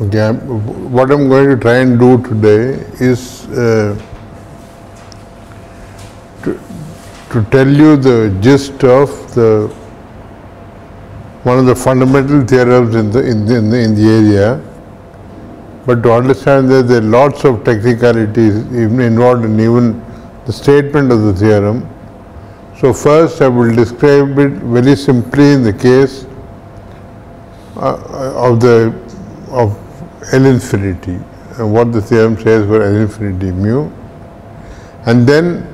Okay, what I'm going to try and do today is to tell you the gist of one of the fundamental theorems in the area. But to understand that there are lots of technicalities even involved in even the statement of the theorem. So first I will describe it very simply in the case of L infinity and what the theorem says for L infinity mu, and then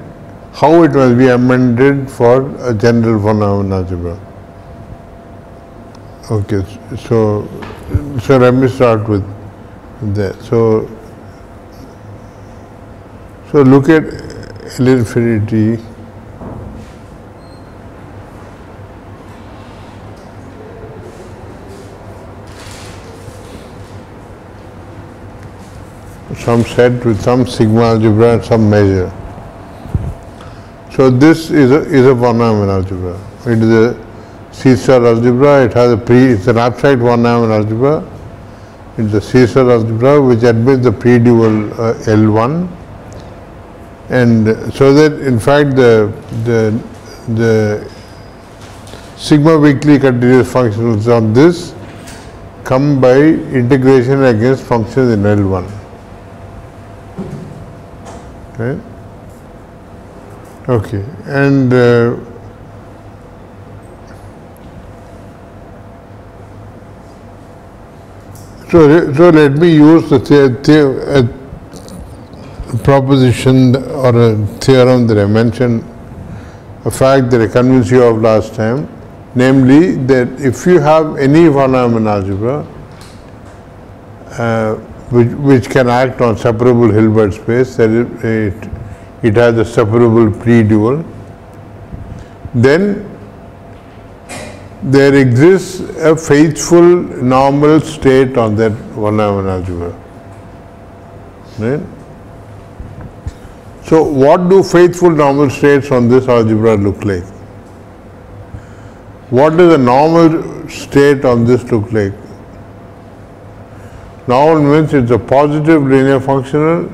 how it must be amended for a general von Neumann algebra. Okay, so let me start with that. So look at L infinity. Some set with some sigma algebra and some measure. So this is a von Neumann algebra. It is a C-star algebra. It has it's an abstract von Neumann algebra. It's a C-star algebra which admits the pre-dual L1, and so that in fact the sigma weakly continuous functions on this come by integration against functions in L1. Okay, and so let me use the proposition or a theorem that I mentioned, a fact that I convinced you of last time, namely that if you have any von Neumann algebra which can act on separable Hilbert space, that it has a separable pre-dual, then there exists a faithful normal state on that von Neumann algebra. Right? So what do faithful normal states on this algebra look like? What does a normal state on this look like? Normal means it's a positive linear functional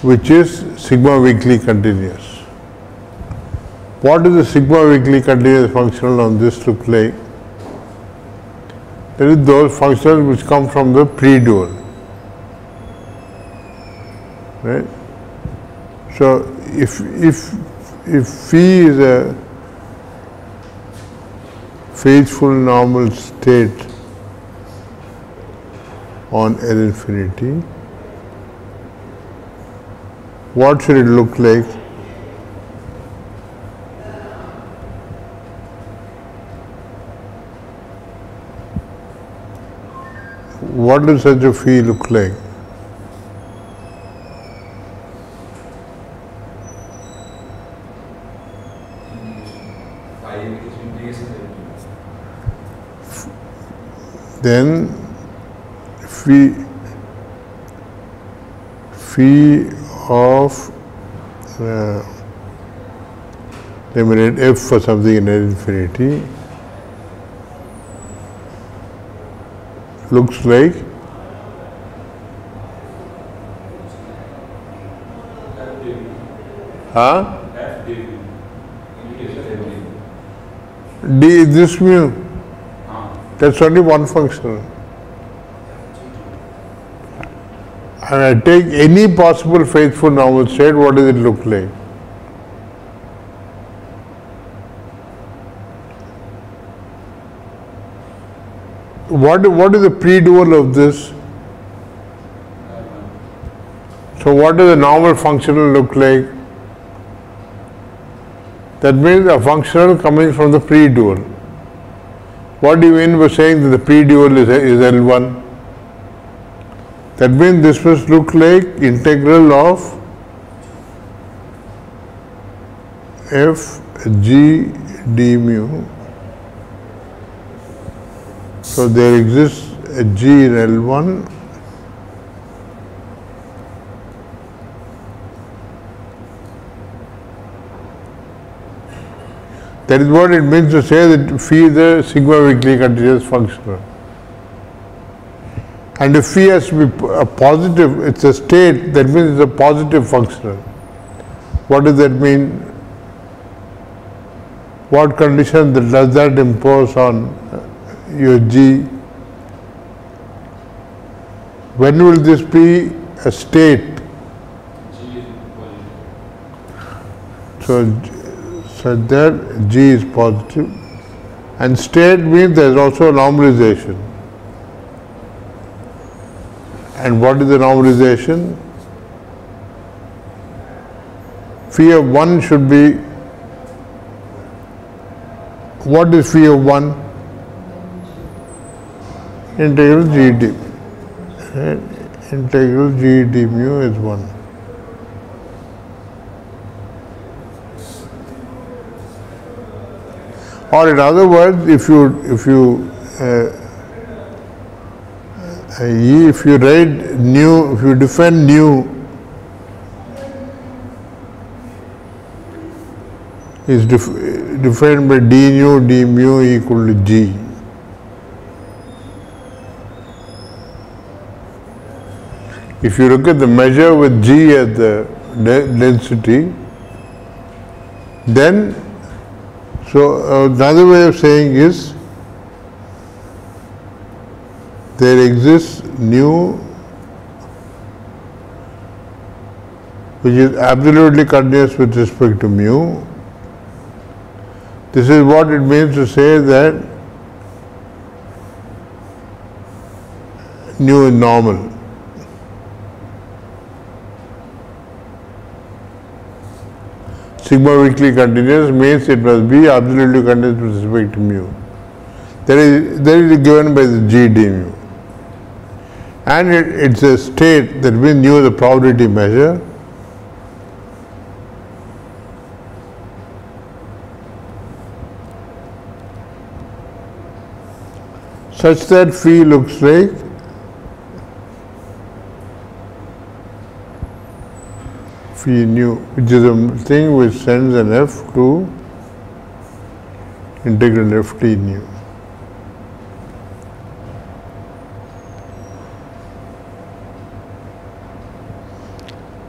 which is sigma weakly continuous. What does the sigma weakly continuous functional on this look like? That is those functions which come from the pre-dual. Right? So if phi is a faithful normal state on L infinity, what should it look like? What does such a phi look like? Then phi of let me write f for something in L infinity looks like d is this mu. That's only one function. And I take any possible faithful normal state, what does it look like? What is the pre-dual of this? So what does a normal functional look like? That means a functional coming from the pre-dual. What do you mean by saying that the pre-dual is L1? That means this must look like integral of f g d mu. So there exists a g in L1 That is what it means to say that phi is a sigma weakly continuous functional. And if phi has to be a positive, it's a state, that means it's a positive functional. What does that mean? What condition does that impose on your G? When will this be a state? So that G is positive. And state means there is also a normalization. And what is the normalization? Phi of 1 should be, what is phi of 1? Integral G d. Integral G d mu is 1. Or in other words, if you write nu, if you define nu is defined by d nu d mu equal to G. If you look at the measure with G as the density, then so another way of saying is there exists nu which is absolutely continuous with respect to mu. This is what it means to say that nu is normal. Sigma weakly continuous means it must be absolutely continuous with respect to mu. That is given by the G d mu. And it's a state, that means nu is a probability measure. Such that phi looks like phi nu, which is a thing which sends an f to integral f t nu.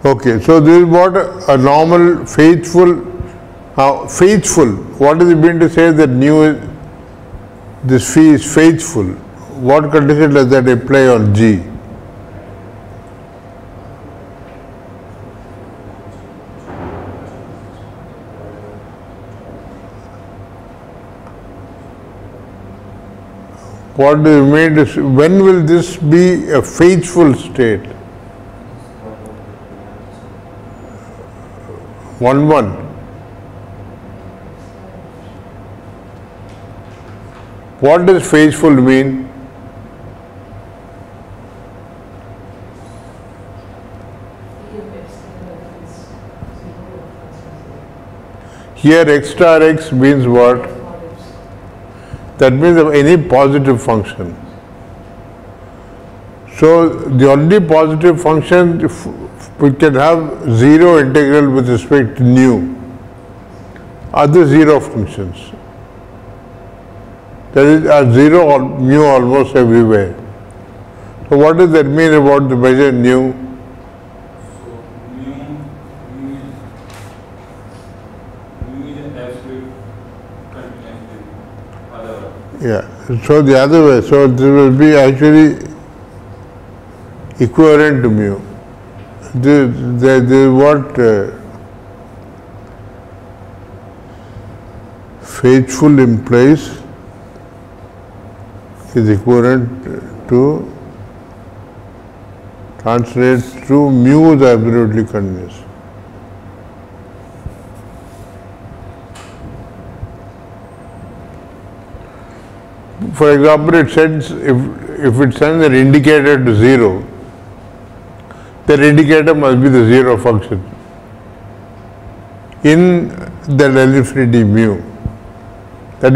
Okay, so this is what a normal faithful, what does it mean to say that nu is, this phi is faithful? What condition does that apply on G? What do you mean to, when will this be a faithful state? 1, 1. What does faithful mean? Here x star x means what? That means of any positive function. So the only positive function, we can have zero integral with respect to nu. Other zero functions. There is a zero or mu almost everywhere. So what does that mean about the measure nu? So mu is an absolute continuous other. Yeah. So the other way. So this will be actually equivalent to mu. This is what faithful implies is equivalent to, translates to mu is absolutely continuous. For example, it sends, if it sends an indicator to 0, that indicator must be the zero function in the infinity mu. That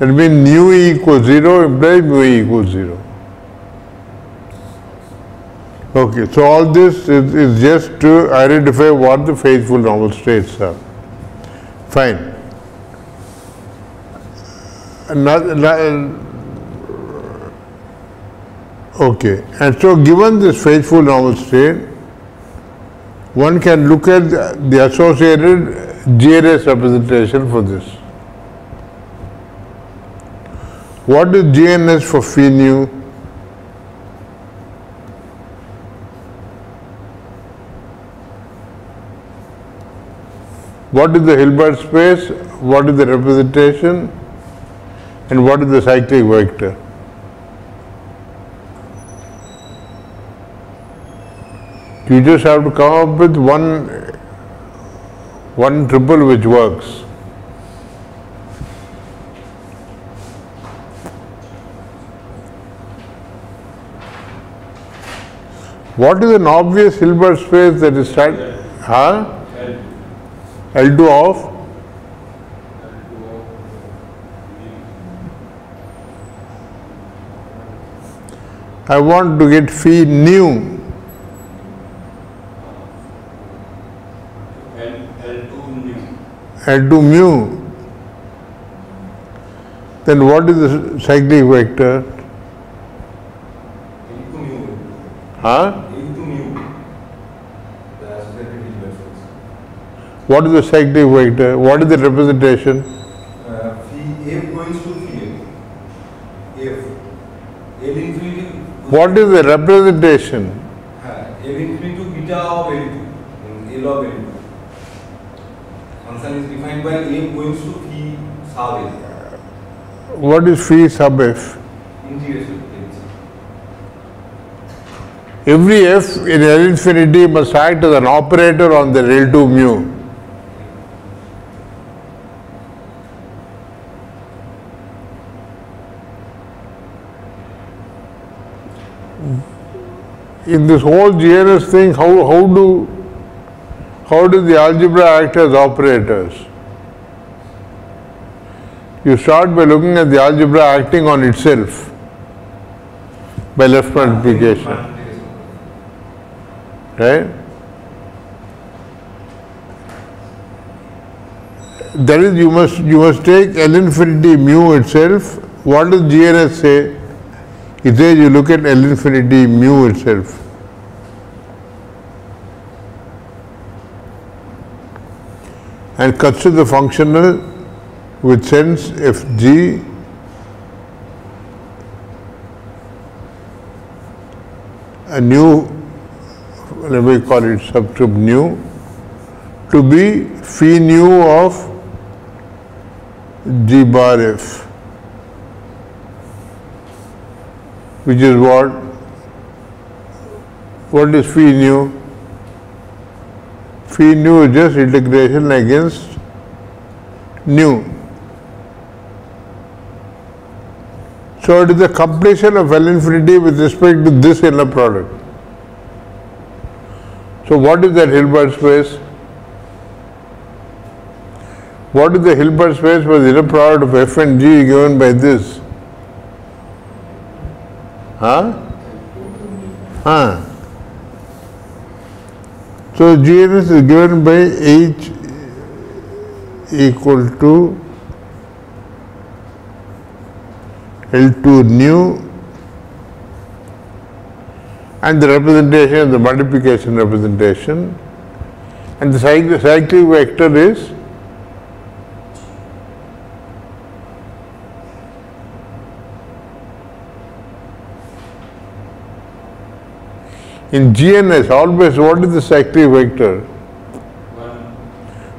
means nu equals 0 implies mu equals 0. Okay, so all this is just to identify what the faithful normal states are. Fine. Okay, and so given this faithful normal state, one can look at the associated GNS representation for this. What is GNS for phi nu? What is the Hilbert space? What is the representation? And what is the cyclic vector? You just have to come up with one triple which works. What is an obvious Hilbert space that is L2 of? I want to get phi nu. L2 mu. Then what is the cyclic vector? Into mu. Huh? Into mu. The associated Hilbert space. What is the cyclic vector? What is the representation? Phi F goes to phi F. L infinity. What is the representation? L infinity to beta of L2. L of L2. Function is defined by F goes to phi sub L. What is phi sub f? Integration. Every f in L infinity must act as an operator on the L2 mu. In this whole GNS thing, how do the algebra act as operators? You start by looking at the algebra acting on itself by left multiplication, right? That is, you must take L infinity mu itself. What does GNS say? It says you look at L infinity mu itself. And consider the functional with sense Fg a new, let me call it subscript nu, to be phi nu of G bar F, which is what is phi nu? Phi nu is just integration against nu. So it is the completion of L infinity with respect to this inner product. So what is that Hilbert space? What is the Hilbert space for the inner product of f and g given by this? So GNS is given by H equal to L2 nu, and the representation, the multiplication representation, and the cyclic vector is in GNS always. What is the cyclic vector?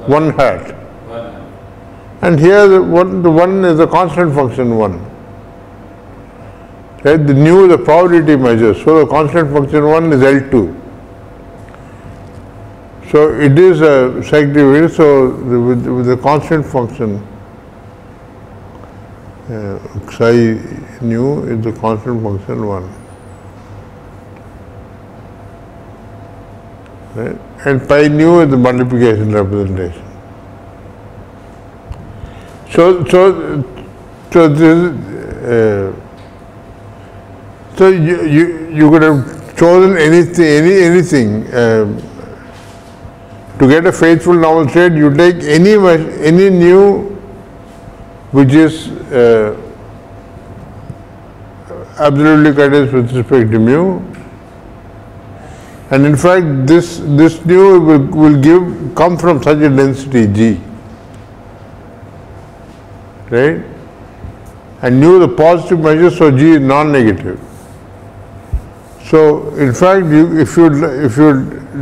1 hat. And here the one is a constant function 1. Right? The nu is the probability measure, so the constant function 1 is L2. So it is a cyclic vector, so with the constant function psi nu is the constant function 1. Right? And pi nu is the multiplication representation. So you could have chosen anything to get a faithful normal state. You take any nu which is absolutely continuous with respect to mu. And in fact, this nu will come from such a density G, right? And nu the positive measure, so G is non-negative. So in fact, if you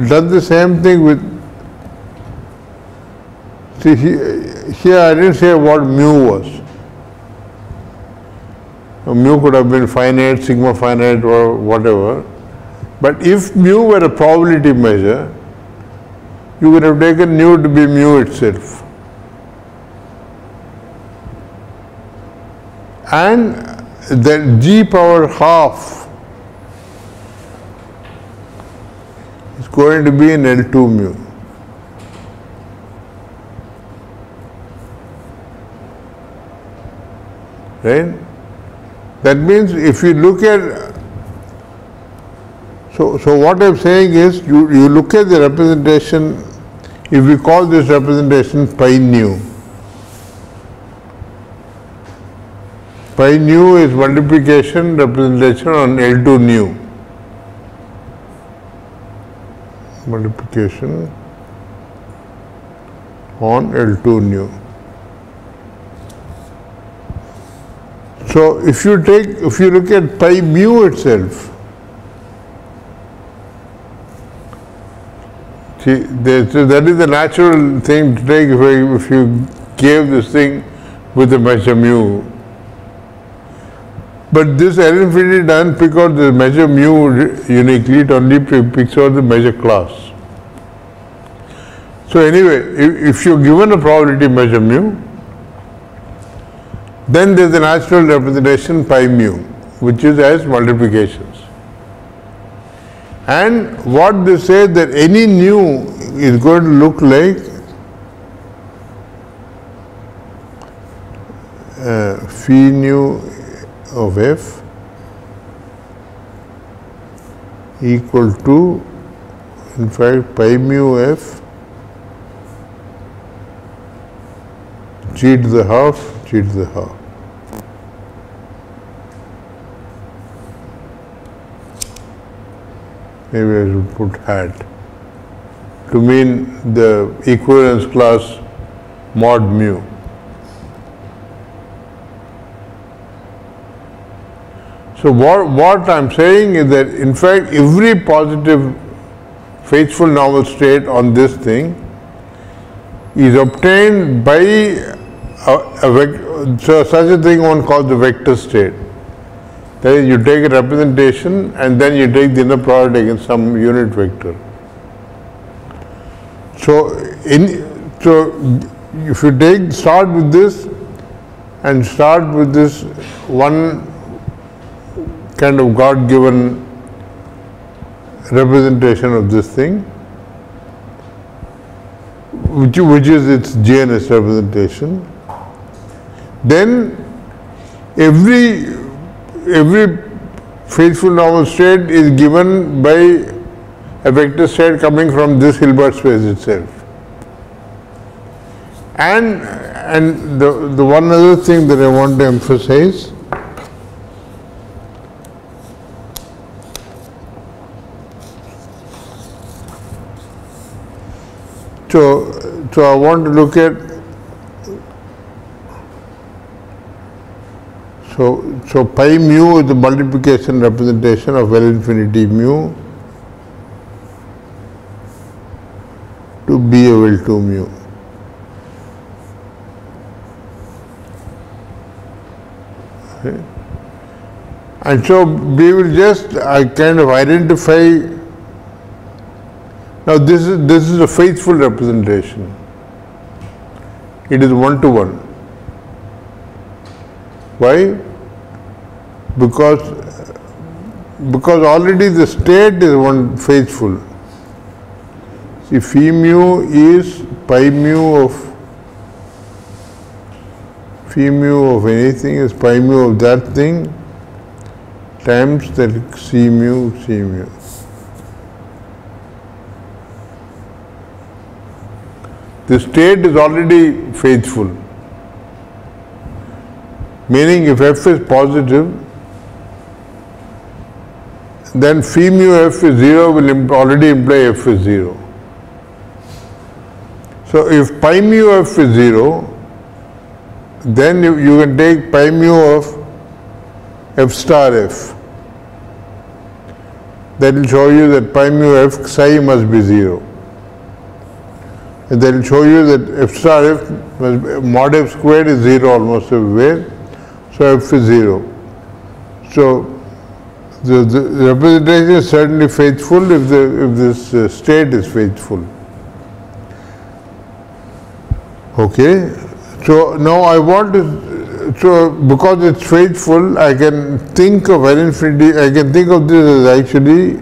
done the same thing with, see here I didn't say what mu was. Mu could have been finite, sigma finite, or whatever. But if mu were a probability measure, you would have taken nu to be mu itself. And then G power half is going to be in L2 mu. Right? That means if you look at, so what I'm saying is, you look at the representation, if we call this representation pi nu. Pi nu is multiplication representation on L2 nu. Multiplication on L2 nu. So if you look at pi mu itself, see, that is the natural thing to take if you gave this thing with the measure mu. But this L infinity doesn't pick out the measure mu uniquely, it only picks out the measure class. So anyway, if you're given a probability measure mu, then there is a natural representation pi mu, which is as multiplications. And what they say that any nu is going to look like phi nu of f equal to, in fact, pi mu f g to the half, g to the half. Maybe I should put hat to mean the equivalence class mod mu. So what I'm saying is that in fact every positive faithful normal state on this thing is obtained by such a thing one calls the vector state. That is, you take a representation and then you take the inner product against some unit vector. So if you start with this and start with this one kind of God-given representation of this thing, which is its GNS representation, then every faithful normal state is given by a vector state coming from this Hilbert space itself. And the one other thing that I want to emphasize, so I want to look at, so pi mu is the multiplication representation of L infinity mu to B of L2 mu. Okay. And so we will just kind of identify. Now this is a faithful representation. It is one-to-one. Why? Because already the state is one faithful. See, phi mu is pi mu of anything is pi mu of that thing times that c mu. The state is already faithful. Meaning if f is positive, then phi mu f is 0 will already imply f is 0. So if pi mu f is 0, then you can take pi mu of f star f. That will show you that pi mu f psi must be 0. And that will show you that f star f must be, mod f squared is 0 almost everywhere. So f is 0. So the representation is certainly faithful if this state is faithful. Okay. So now I want to, so because it's faithful, I can think of L infinity, I can think of this as actually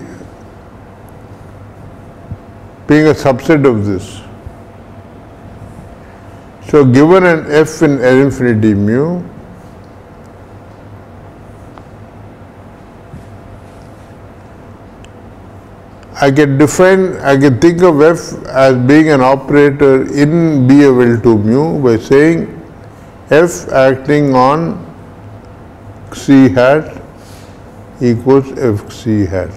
being a subset of this. So given an f in L infinity mu, I can think of f as being an operator in B of L2 mu by saying f acting on xc hat equals fc hat,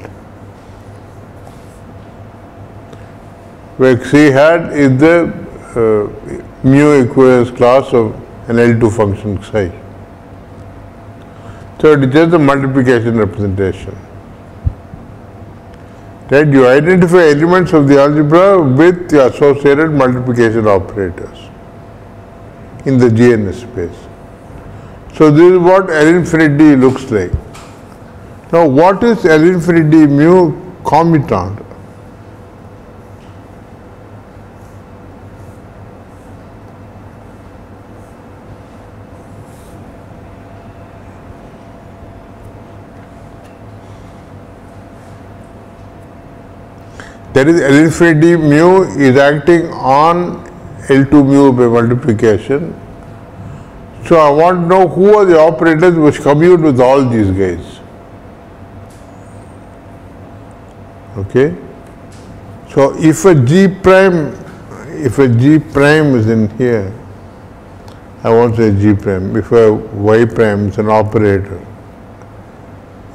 where xc hat is the mu equivalence class of an L2 function psi. So it is just a multiplication representation. Right? You identify elements of the algebra with the associated multiplication operators in the GNS space. So this is what L infinity looks like. Now what is L infinity mu commutant? That is, L infinity mu is acting on L2 mu by multiplication. So I want to know who are the operators which commute with all these guys. Okay. So if a G prime is in here, I won't say G prime, if a Y prime is an operator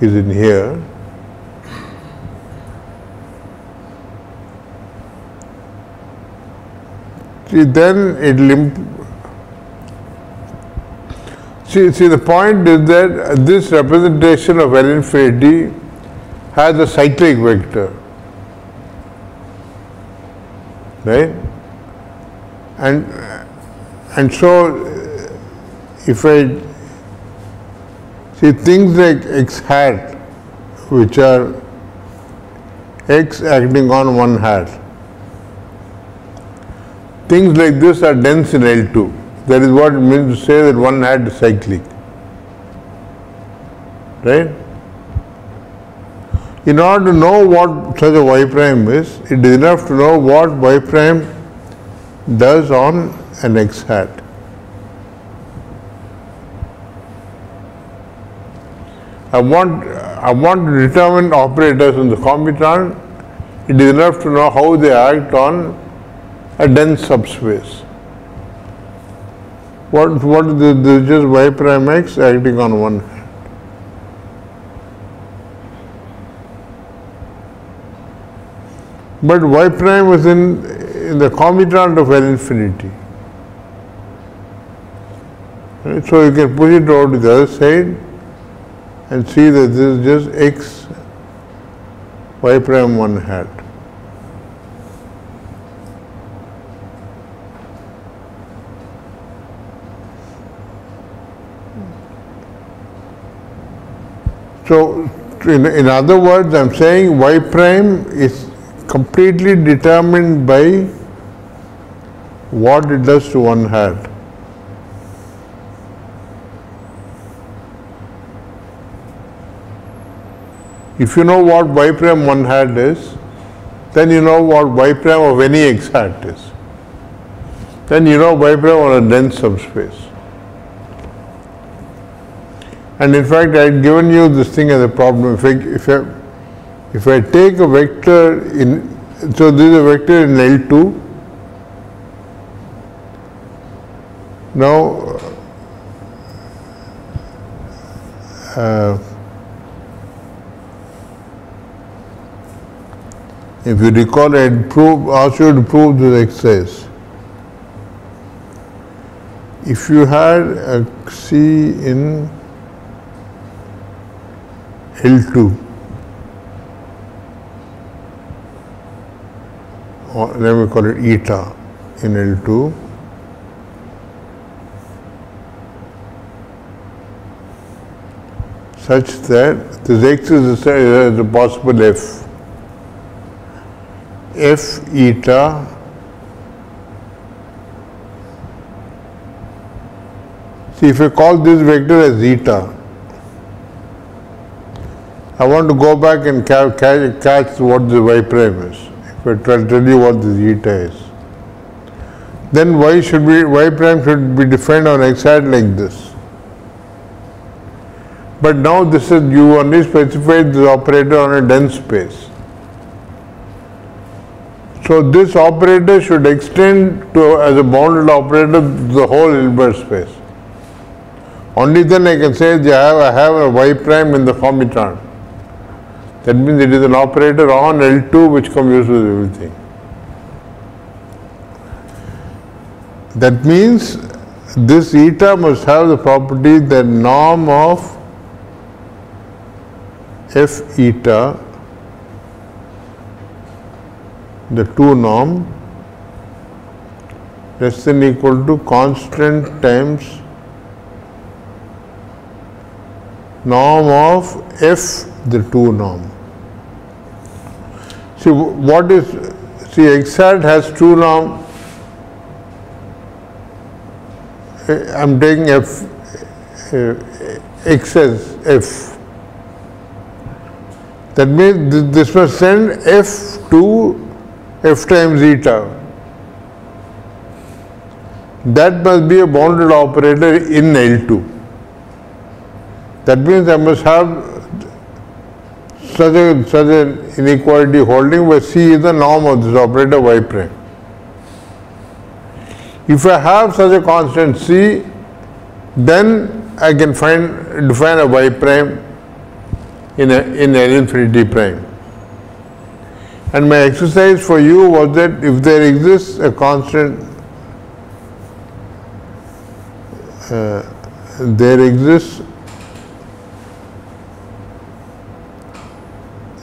is in here, then it will see the point is that this representation of L infinity has a cyclic vector, right? And so if I see things like x hat, which are x acting on one hat, things like this are dense in L2. That is what it means to say that one hat is cyclic. Right? In order to know what such a Y prime is, it is enough to know what Y prime does on an X hat. I want to determine operators in the commutant. It is enough to know how they act on a dense subspace. What is this? Just Y prime X acting on one hat. But Y prime is in the commutant of L infinity. Right? So you can push it over to the other side and see that this is just X Y prime one hat. So in other words, I am saying Y prime is completely determined by what it does to one hat. If you know what Y prime one hat is, then you know what Y prime of any X hat is. Then you know Y prime on a dense subspace. And in fact, I had given you this thing as a problem. If I take a vector in, so this is a vector in L2. Now, If you recall, I had asked you to prove this exercise. If you had a C in L2, or let me call it eta in L2, such that this X is a possible F. F eta see, if I call this vector as eta, I want to go back and catch what the y prime is. If I tell you what this eta is, then y prime should be defined on x hat like this. But now this is, you only specified this operator on a dense space. So this operator should extend to, as a bounded operator, the whole Hilbert space. Only then I can say that I have a y prime in the Formitran. That means it is an operator on L2 which commutes with everything. That means this eta must have the property that norm of F eta, the 2 norm, less than equal to constant times norm of F the 2 norm. See what is, see x hat has 2 norm, I am taking F, x as F. That means this must send F to F times eta. That must be a bounded operator in L2. That means I must have such an inequality holding where C is the norm of this operator y prime. If I have such a constant C, then I can define a y prime in L infinity prime. And my exercise for you was that if there exists a constant, there exists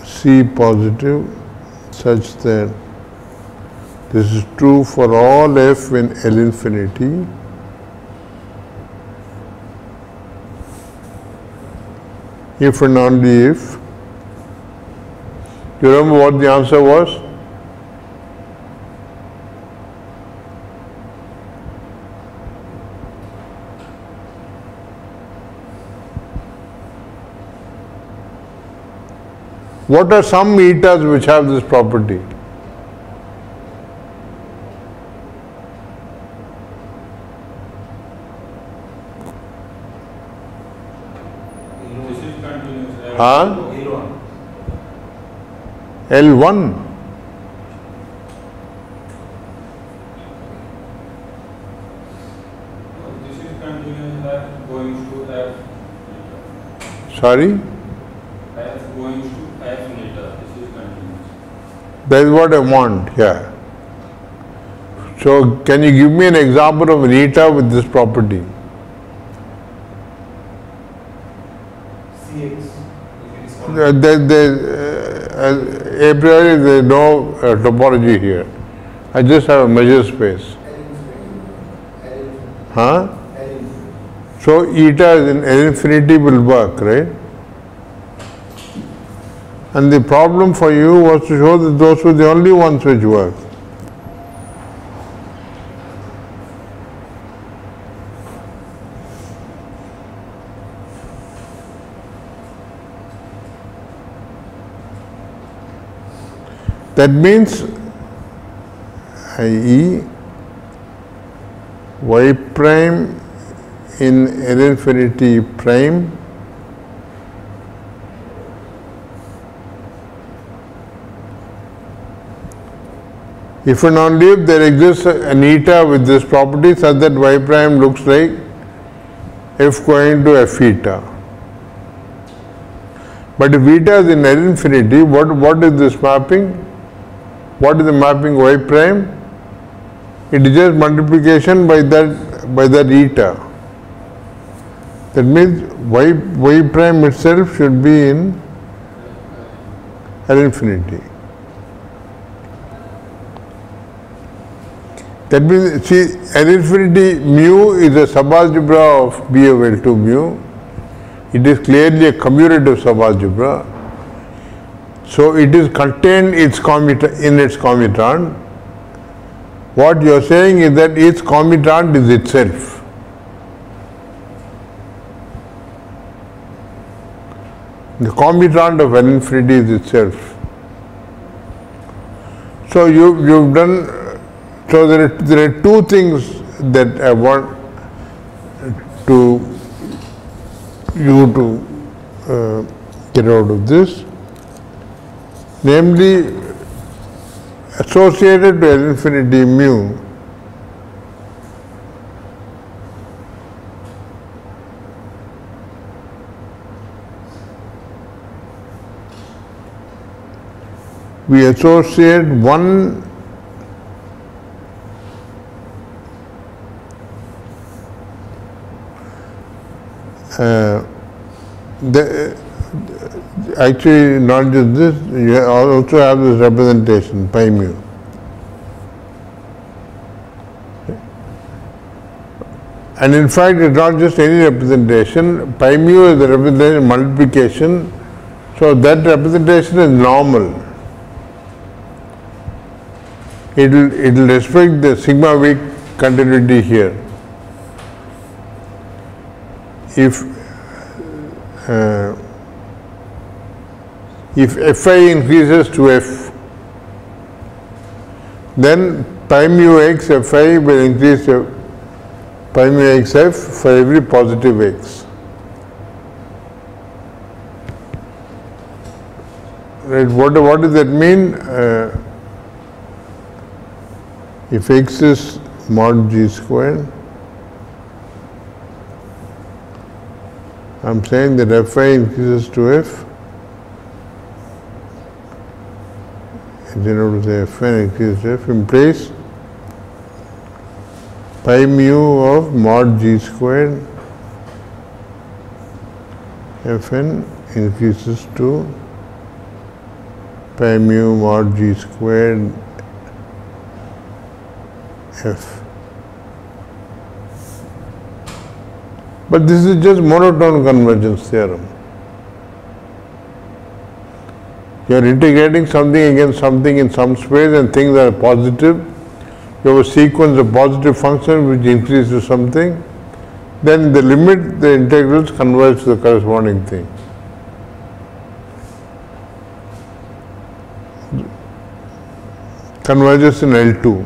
C positive such that this is true for all f in L infinity, if and only if. Do you remember what the answer was? What are some etas which have this property? This is continuous. Huh? L1. L1. This is continuous as going to F. Sorry? F going to F meter. This is continuous. That is what I want, yeah. So, can you give me an example of an eta with this property? Cx. A priori there is no topology here. I just have a measure space. Huh? So eta in L infinity will work, right? And the problem for you was to show that those were the only ones which work. That means, i.e., y prime in L infinity prime if and only if there exists an eta with this property such that y prime looks like f going to f eta. But if eta is in L infinity, what is this mapping? What is the mapping y prime? It is just multiplication by that eta. That means y prime itself should be in L infinity. That means, see, L infinity mu is a subalgebra of B of L2 mu. It is clearly a commutative subalgebra. So it is contained in its commutant. What you are saying is that its commutant is itself. The commutant of L infinity is itself. So you've done. So there are two things that I want to you to get out of this, namely associated to L infinity mu we associate one actually not just this, you also have this representation pi mu. And in fact, it's not just any representation. Pi mu is the representation multiplication, so that representation is normal. It will respect the sigma weak continuity here. If Fi increases to F, then pi mu x Fi will increase to pi mu x F for every positive x. Right? What does that mean? If x is mod g squared, I am saying that Fi increases to F. In order to say Fn increases to F implies pi mu of mod g squared Fn increases to pi mu mod g squared F. But this is just monotone convergence theorem. You are integrating something against something in some space and things are positive. You have a sequence of positive functions which increase to something. Then in the limit, the integrals converge to the corresponding thing. Converges in L2.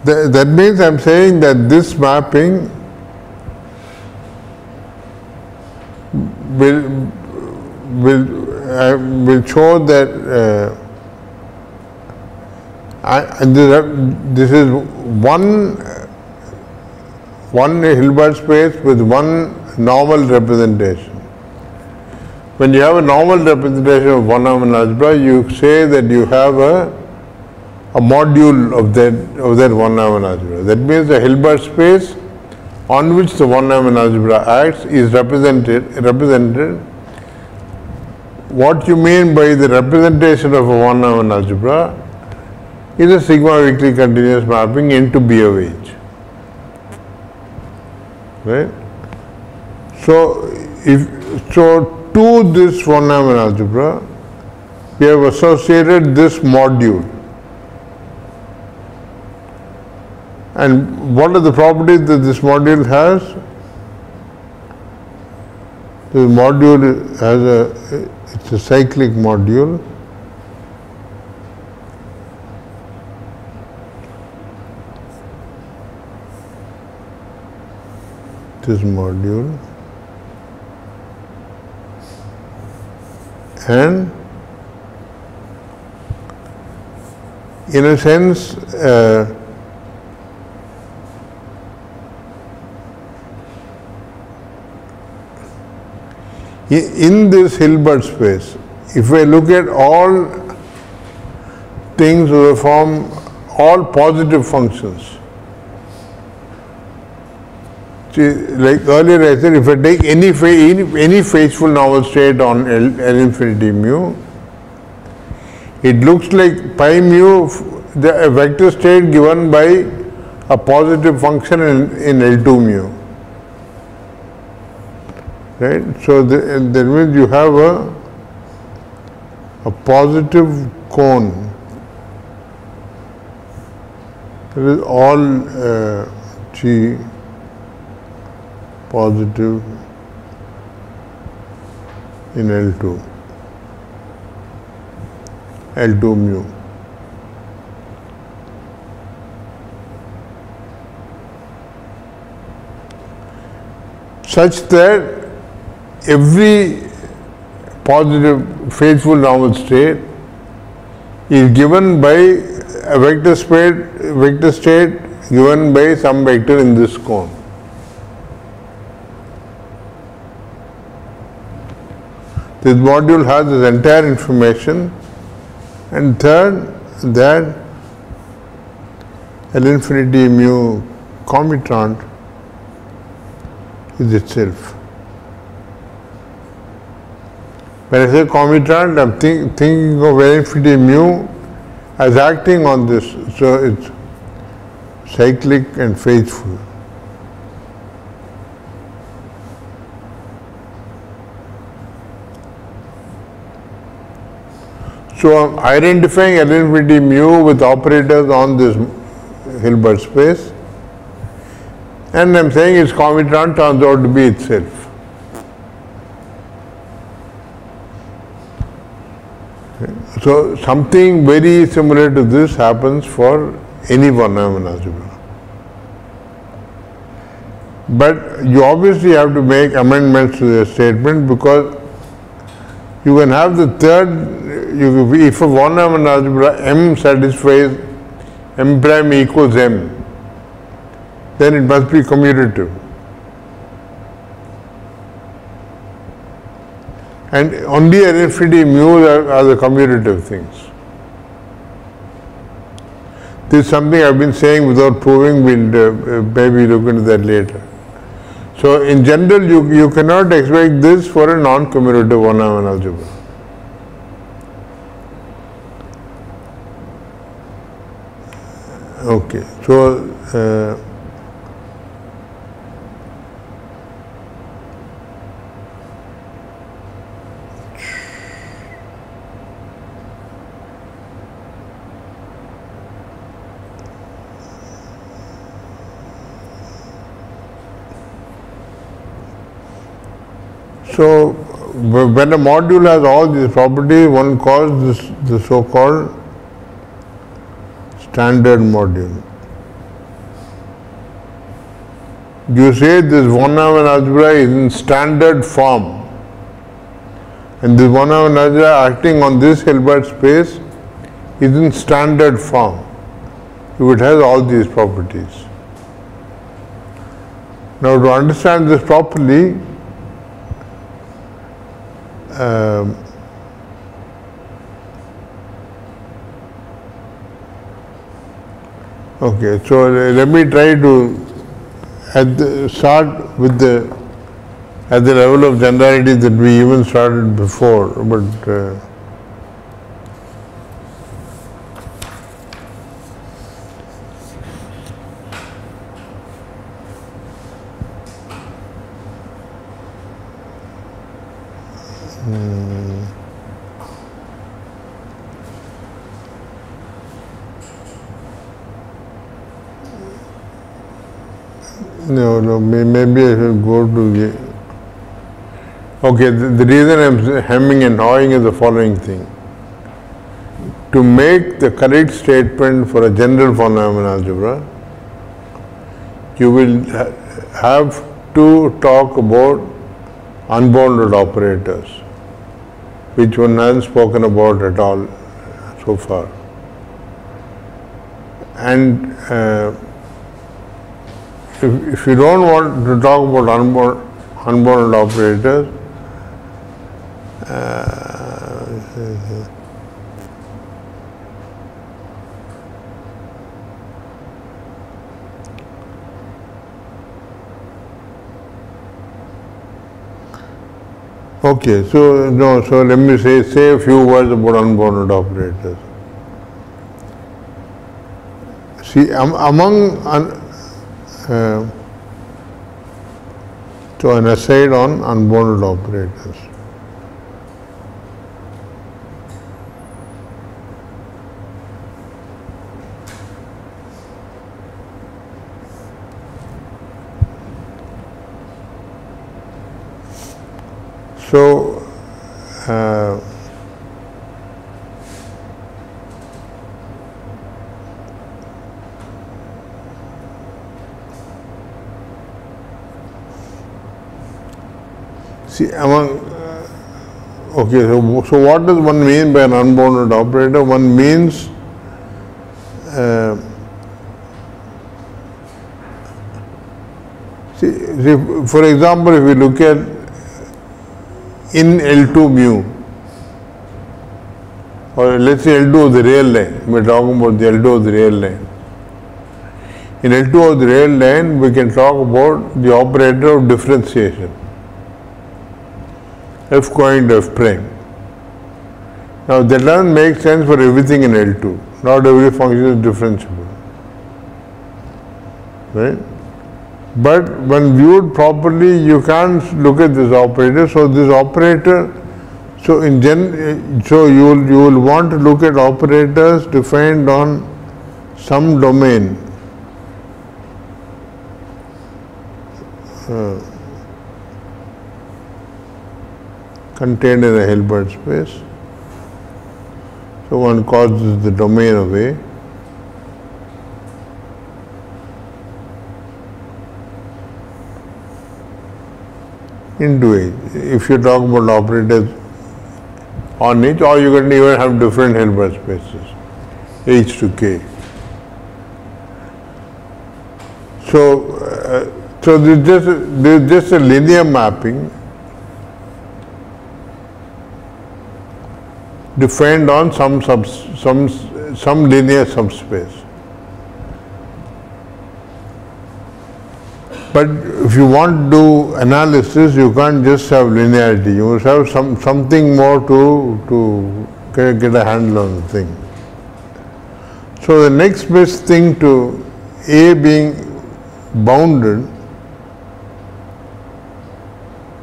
That means I am saying that this mapping will show that this is one Hilbert space with one normal representation. When you have a normal representation of one-dimensional algebra, you say that you have a module of that one-dimensional algebra. That means the Hilbert space on which the one-dimensional algebra acts is represented. What you mean by the representation of a one-dimensional algebra is a sigma weakly continuous mapping into B of H. Right? So to this one-dimensional algebra, we have associated this module. And what are the properties that this module has? This module has it's a cyclic module. This module. And in a sense, in this Hilbert space, if I look at all things with form all positive functions. See, like earlier I said, if I take any phaseful normal state on L infinity mu, it looks like pi mu, a vector state given by a positive function in L2 mu. Right? So that means you have a positive cone. It is all G positive in L2 mu. Such that every positive phaseful normal state is given by a vector state given by some vector in this cone. This module has this entire information, and third, that L infinity mu commutant is itself. When I say commutant, I am thinking of L infinity mu as acting on this, so it's cyclic and phaseful. So I am identifying L infinity mu with operators on this Hilbert space, and I am saying its commutant turns out to be itself. So something very similar to this happens for any von Neumann algebra. But you obviously have to make amendments to the statement, because you can have the third, if a von Neumann algebra M satisfies M prime equals M, then it must be commutative. And only L infinity mu are the commutative things. This is something I have been saying without proving. We'll maybe look into that later. So in general, you cannot expect this for a non-commutative von Neumann algebra. Okay, so when a module has all these properties, one calls this the so-called standard module. You say this von Neumann algebra is in standard form, and this von Neumann algebra acting on this Hilbert space is in standard form if it has all these properties. Now, to understand this properly, okay, so let me try to start with at the level of generality that we even started before, but no, maybe I should go to the. Okay, the reason I am hemming and hawing is the following thing. To make the correct statement for a general von Neumann algebra, you will have to talk about unbounded operators, which one hasn't spoken about at all so far. And if you don't want to talk about unbounded operators, Okay, so no, so let me say a few words about unbounded operators. See, so an aside on unbounded operators. So, see, okay, so what does one mean by an unbounded operator? One means see, for example, if we look at in L2 mu, or let's say L2 of the real line, we are talking about the L2 of the real line. In L2 of the real line, we can talk about the operator of differentiation, f going to f prime. Now that doesn't make sense for everything in L2. Not every function is differentiable, right? But when viewed properly, you can't look at this operator. So this operator, so you will want to look at operators defined on some domain. Contained in a Hilbert space. So one calls this the domain of A. Into H. If you talk about operators on H, or you can even have different Hilbert spaces, H to K. So there's just a linear mapping defined on some linear subspace. But if you want to do analysis, you can't just have linearity. You must have something more to get a handle on the thing. So the next best thing to A being bounded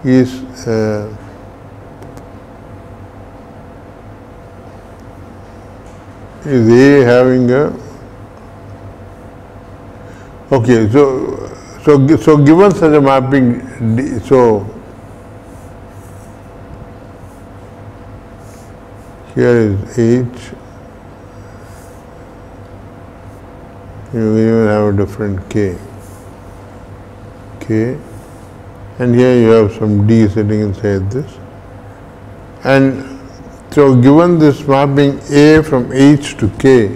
is A having a okay. So given such a mapping, so here is H. You even have a different K, and here you have some D sitting inside this. And so given this mapping A from H to K,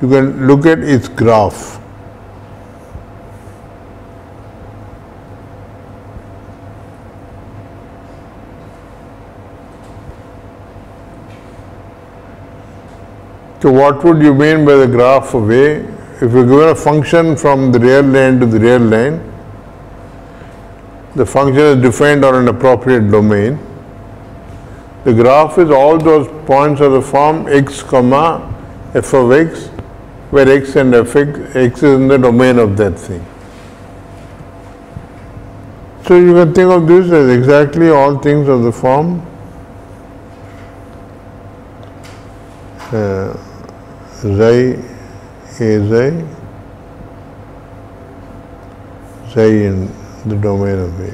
you can look at its graph. So what would you mean by the graph of A? If you given a function from the real line to the real line, the function is defined on an appropriate domain. The graph is all those points of the form x comma f of x, where x and x is in the domain of that thing. So you can think of this as exactly all things of the form xi a xi in the domain of A.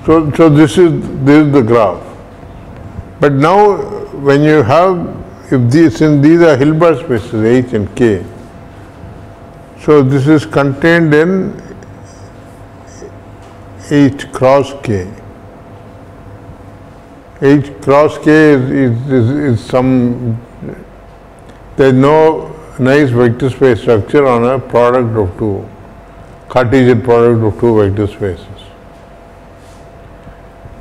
So this is the graph. But now when you have, since these are Hilbert spaces H and K, so this is contained in H cross K. H cross K is some, there is no nice vector space structure on a product of two, Cartesian product of two vector spaces.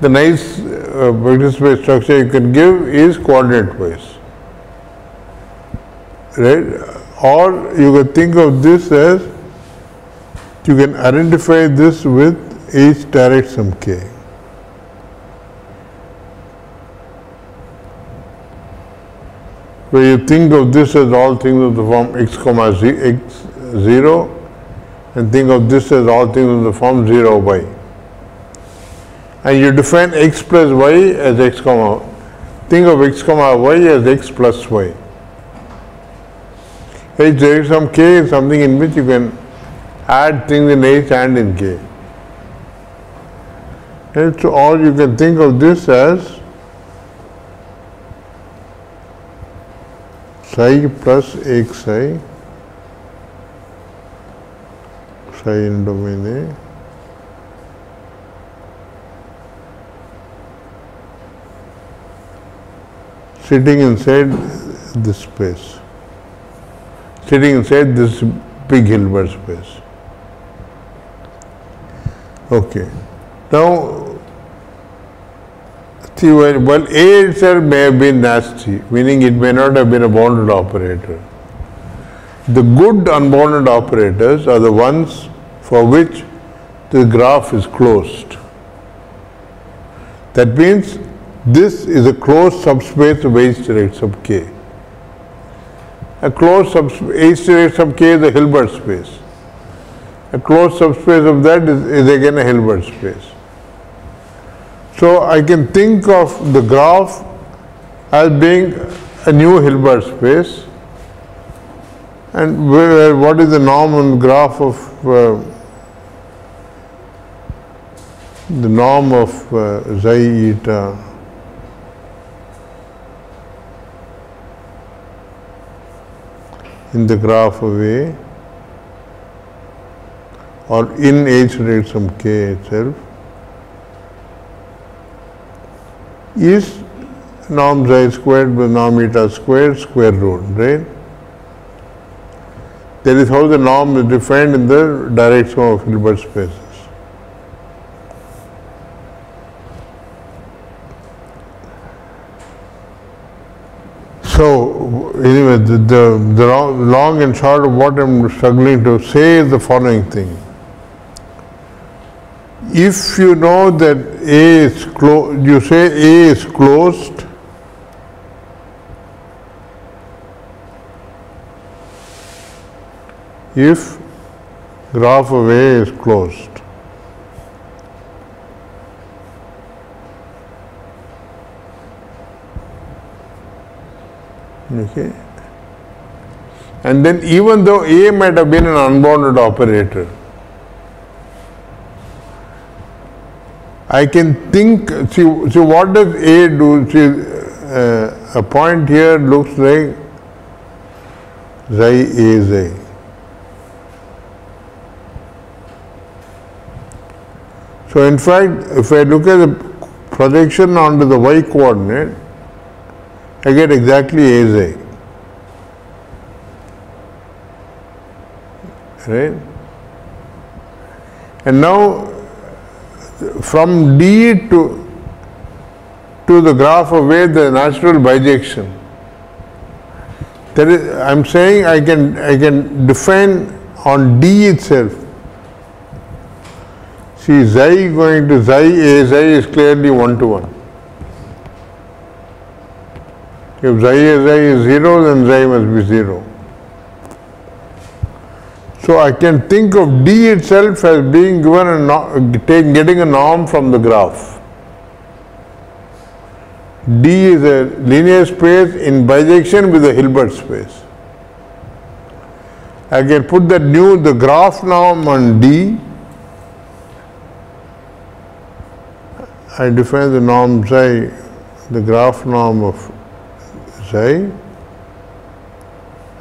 The nice vector space structure you can give is coordinate wise, right? Or you can think of this as, you can identify this with H direct sum k. Where you think of this as all things of the form x comma z, x 0, and think of this as all things of the form 0 y. And you define x plus y as x comma, think of x comma y as x plus y. H direct sum k is something in which you can add things in H and in k. And so, or you can think of this as psi plus xi, psi in domain A, sitting inside this space, sitting inside this big Hilbert space. Okay. Now, see, well, A itself may have been nasty, meaning it may not have been a bounded operator. The good unbounded operators are the ones for which the graph is closed. That means this is a closed subspace of H direct sub k. A closed H direct sub k is a Hilbert space. A closed subspace of that is again a Hilbert space. So I can think of the graph as being a new Hilbert space, and what is the norm on the graph of the norm of xi eta in the graph of A, or in H direct sum k itself, is norm xi squared with norm eta squared square root, right? That is how the norm is defined in the direct sum of Hilbert spaces. So, anyway, the long and short of what I am struggling to say is the following thing. If you know that A is closed, you say A is closed, if graph of A is closed. Okay. And then even though A might have been an unbounded operator, I can think, see what does A do? See, a point here looks like xi A xi. So in fact, if I look at the projection onto the y coordinate, I get exactly A xi. Right? And now from D to the graph of A, the natural bijection. That is, I am saying I can define on D itself. See, xi going to xi A xi is clearly 1 to 1. If xi A xi is 0, then xi must be 0. So I can think of D itself as being given a norm, getting a norm from the graph. D is a linear space in bijection with a Hilbert space. I can put the graph norm on D. I define the norm xi, the graph norm of xi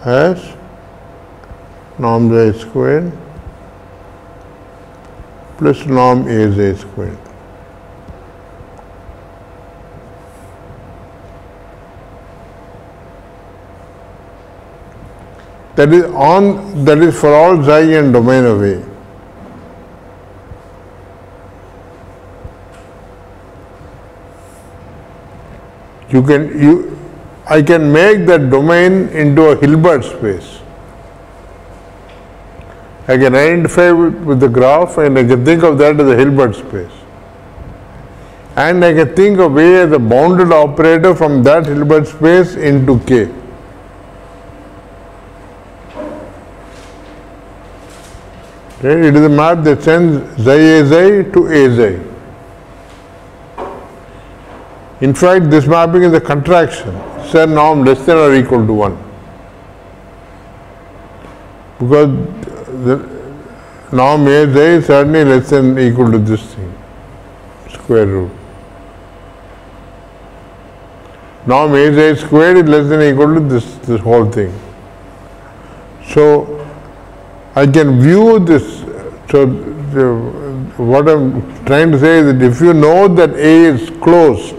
as norm xi squared plus norm A xi squared. that is for all xi and domain of A. I can make that domain into a Hilbert space. I can identify with the graph and I can think of that as a Hilbert space. And I can think of A as a bounded operator from that Hilbert space into K. Okay? It is a map that sends xi A xi to A xi. In fact, this mapping is a contraction. It's a norm less than or equal to 1. Because the norm A xi is certainly less than or equal to this thing, square root. Norm A xi squared is less than or equal to this whole thing. So, I can view this. So, what I am trying to say is that if you know that A is closed,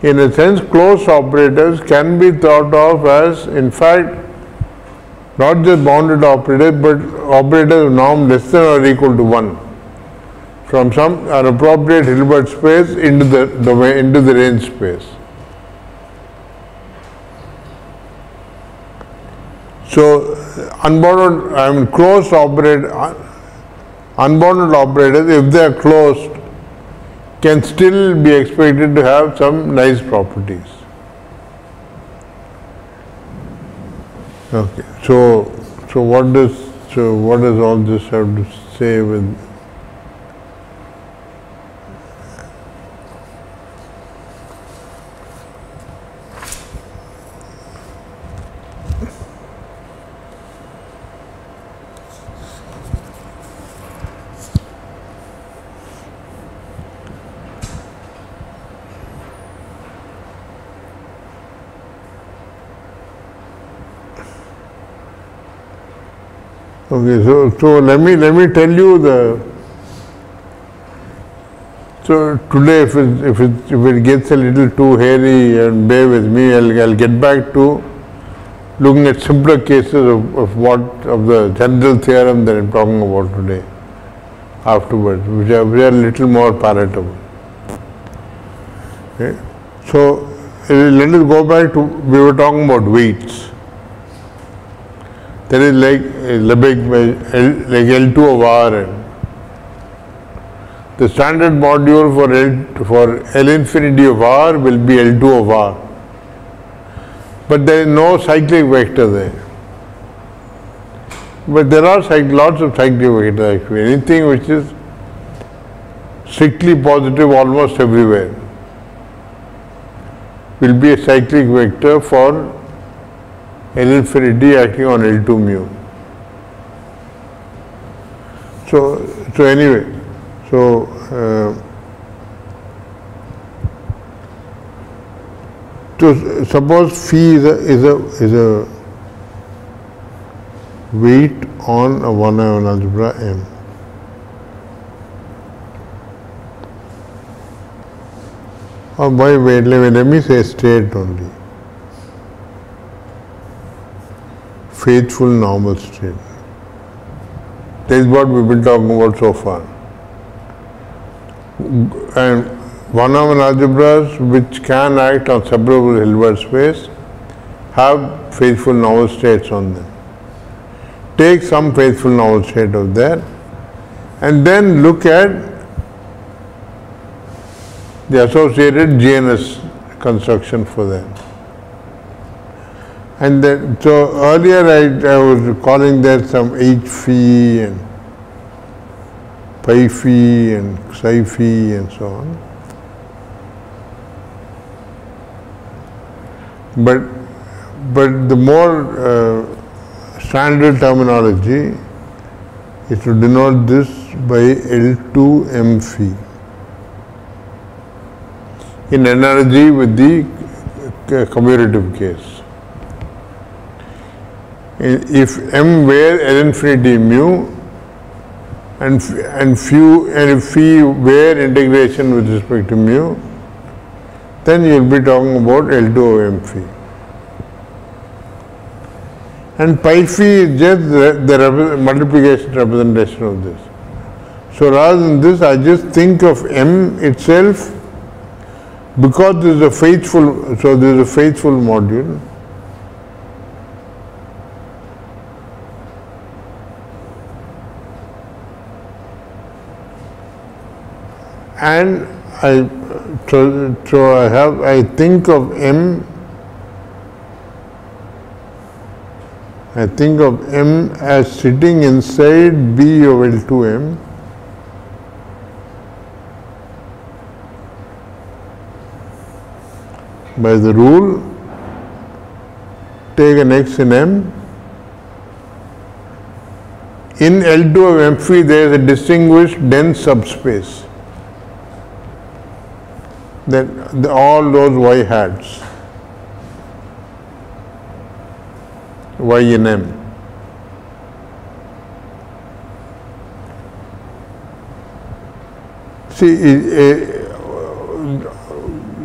in a sense, closed operators can be thought of as, in fact, not just bounded operators, but operators of norm less than or equal to 1 from an appropriate Hilbert space into the domain, into the range space. So, closed unbounded operators, if they are closed, can still be expected to have some nice properties. Okay, so what does all this have to say with? Okay, so let me tell you so today if it gets a little too hairy, and bear with me, I'll get back to looking at simpler cases of the general theorem that I'm talking about today afterwards, which are a little more palatable. Okay. So let us go back to, we were talking about weights. That is like Lebesgue, like L2 of R, and the standard module for L infinity of R will be L2 of R. But there is no cyclic vector there. But there are lots of cyclic vectors actually. Anything which is strictly positive almost everywhere will be a cyclic vector for L infinity acting on L2 mu. So anyway, so suppose phi is a weight on a one-ion algebra M. Or by weight, let me say state only. Faithful normal state. That is what we've been talking about so far. And one-ion algebras which can act on separable Hilbert space have faithful normal states on them. Take some faithful normal state of that and then look at the associated GNS construction for that. And then, so earlier I was calling that some H phi and pi phi and psi phi and so on. But the more standard terminology is to denote this by L2 M phi in analogy with the commutative case. If M were L infinity mu and if phi were integration with respect to mu, then you will be talking about L2 of M phi. and pi phi is just the multiplication representation of this. So rather than this, I just think of M itself, because this is a faithful, so this is a faithful module. And I think of M, as sitting inside B of L2M, by the rule, take an X in M. In L2 of M phi there is a distinguished dense subspace. Then all those Y hats, Y in M. See,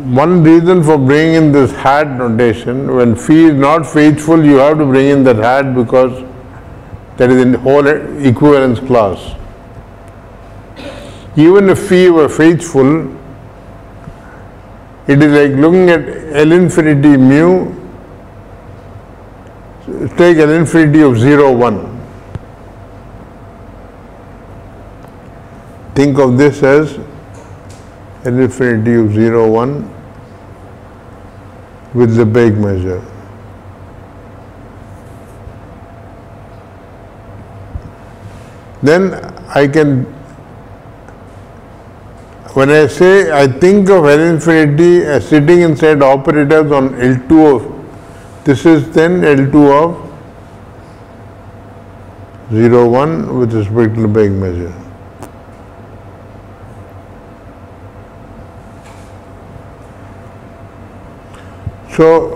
one reason for bringing in this hat notation, when phi is not faithful, you have to bring in that hat because that is in the whole equivalence class. Even if phi were faithful, it is like looking at L infinity mu, take L infinity of 0, 1. Think of this as L infinity of 0, 1 with the Lebesgue measure. Then I can, when I say I think of L infinity as sitting inside operators on L2 of, this is then L2 of 0, 1 with respect to the Lebesgue measure. So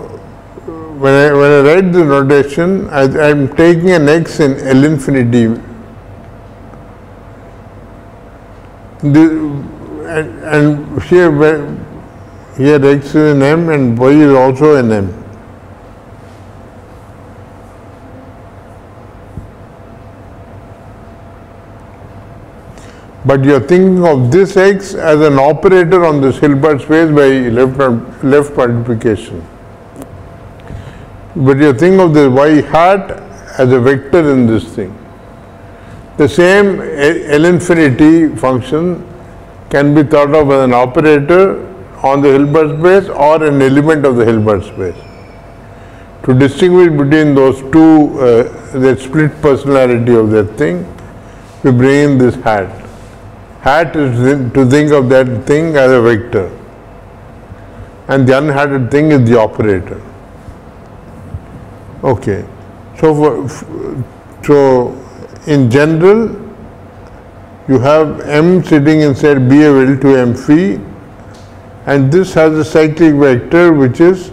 when I write the notation, I am taking an X in L infinity. And here X is in M and Y is also in M. But you are thinking of this X as an operator on this Hilbert space by left multiplication. But you are thinking of the Y hat as a vector in this thing. The same L infinity function can be thought of as an operator on the Hilbert space or an element of the Hilbert space. To distinguish between those two, the split personality of that thing, we bring in this hat. Hat is to think of that thing as a vector, and the unhatted thing is the operator. Okay, so in general, you have M sitting inside B of L2 M phi, and this has a cyclic vector which is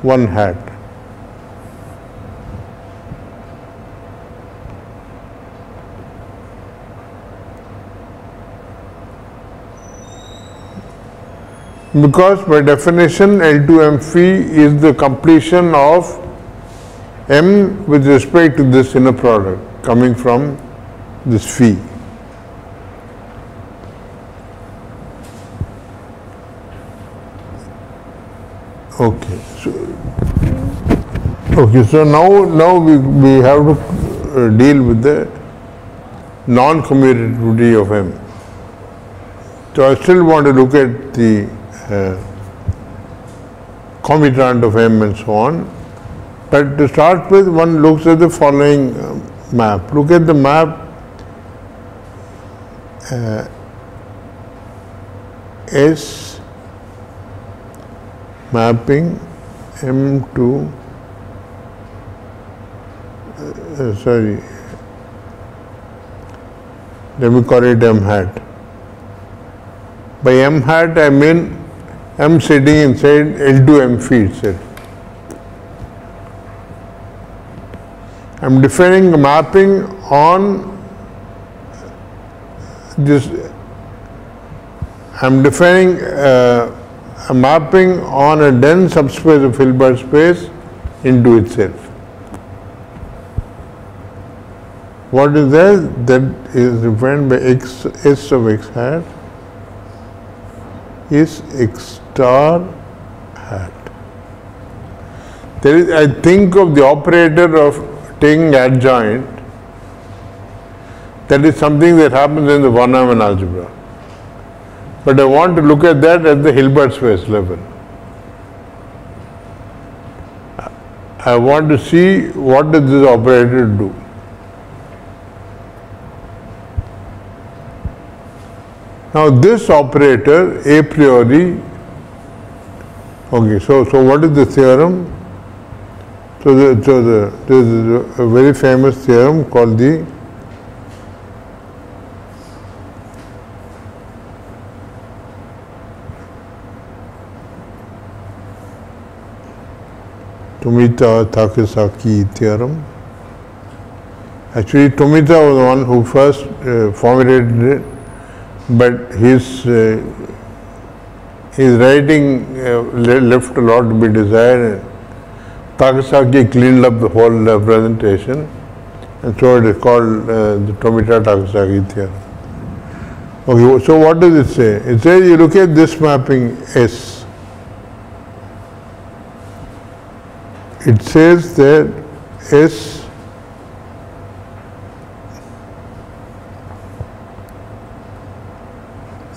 1 hat. Because by definition L2 M phi is the completion of M with respect to this inner product coming from this phi. Okay, so now we have to deal with the non-commutativity of M. So I still want to look at the commutant of M and so on. But to start with, one looks at the following map. Look at the map S mapping M to let me call it M hat. By M hat I mean M sitting inside L2 M phi itself. I am defining a mapping on this. I am defining a mapping on a dense subspace of Hilbert space into itself. What is that? That is defined by x s of x hat is x star hat. There is, I think of the operator of taking adjoint, that is something that happens in the von Neumann algebra. But I want to look at that at the Hilbert space level. I want to see what does this operator do. Now this operator a priori, okay, so what is the theorem? So there is a very famous theorem called the Tomita-Takesaki theorem. Actually, Tomita was the one who first formulated it, but his writing left a lot to be desired. Takesaki cleaned up the whole presentation, and so it is called the Tomita-Takesaki theorem. Okay, so what does it say? It says you look at this mapping S. It says that S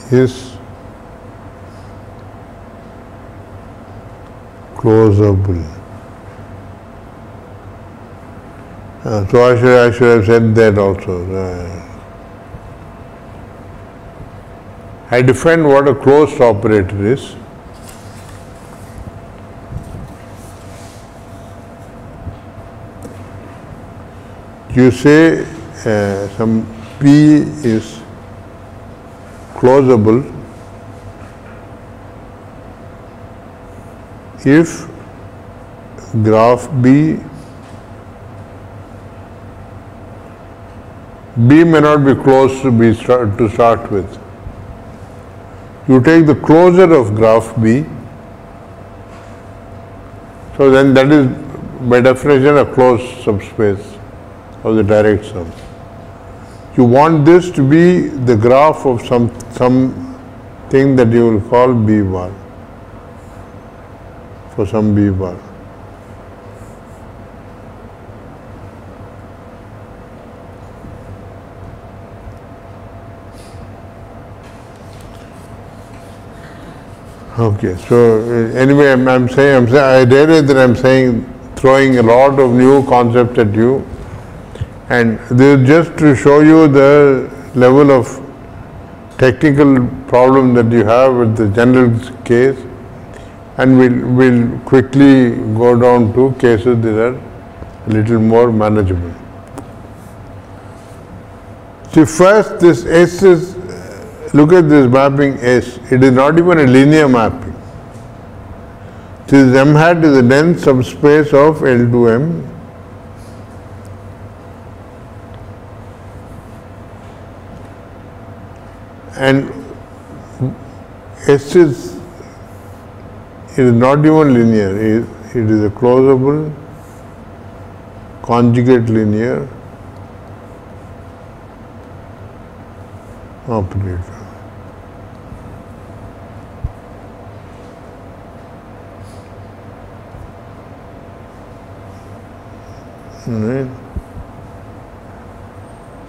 is closable. So I should have said that also. I define what a closed operator is. You say some P is closable if graph B may not be closed to start with. You take the closure of graph B, so then that is by definition a closed subspace of the direct sum. You want this to be the graph of some thing that you will call B bar, for some B bar. Okay, so anyway, I'm saying I realize that I'm saying throwing a lot of new concepts at you, and this is just to show you the level of technical problem that you have with the general case, and we'll quickly go down to cases that are a little more manageable. See, first this S is, look at this mapping S, it is not even a linear mapping. This M hat is a dense subspace of L to M. And S is not even linear, it is a closable conjugate linear operator. Right.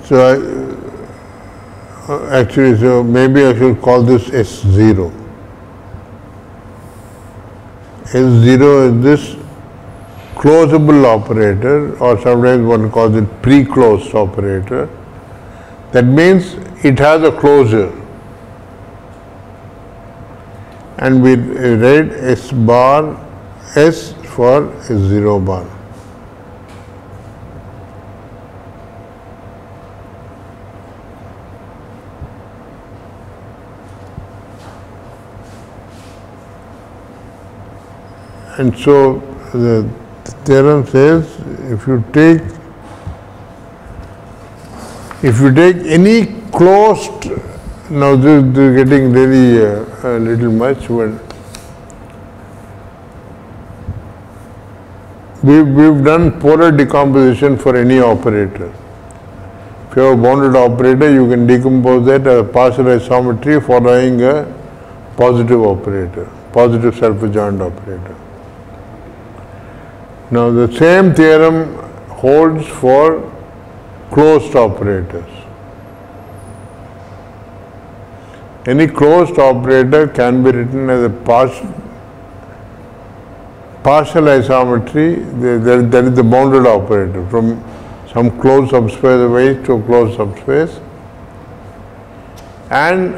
So actually, so maybe I should call this S0. S0 is this closable operator, or sometimes one calls it pre-closed operator. That means it has a closure. And we write S bar, S for S0 bar. And so the theorem says if you take any closed, now this is getting really a little much, but we've done polar decomposition for any operator. If you have a bounded operator, you can decompose that as a partial isometry following a positive operator, positive self-adjoint operator. Now the same theorem holds for closed operators. Any closed operator can be written as a partial isometry, that is the bounded operator, from some closed subspace of H to a closed subspace, and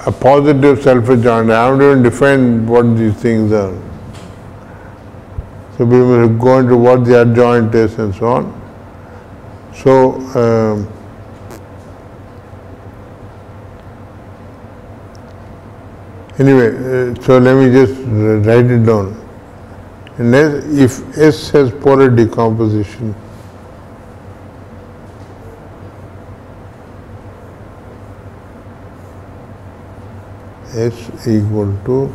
a positive self-adjoint. I haven't even defined what these things are. So we will go into what the adjoint is and so on. So anyway, so let me just write it down. And if S has polar decomposition, S equal to,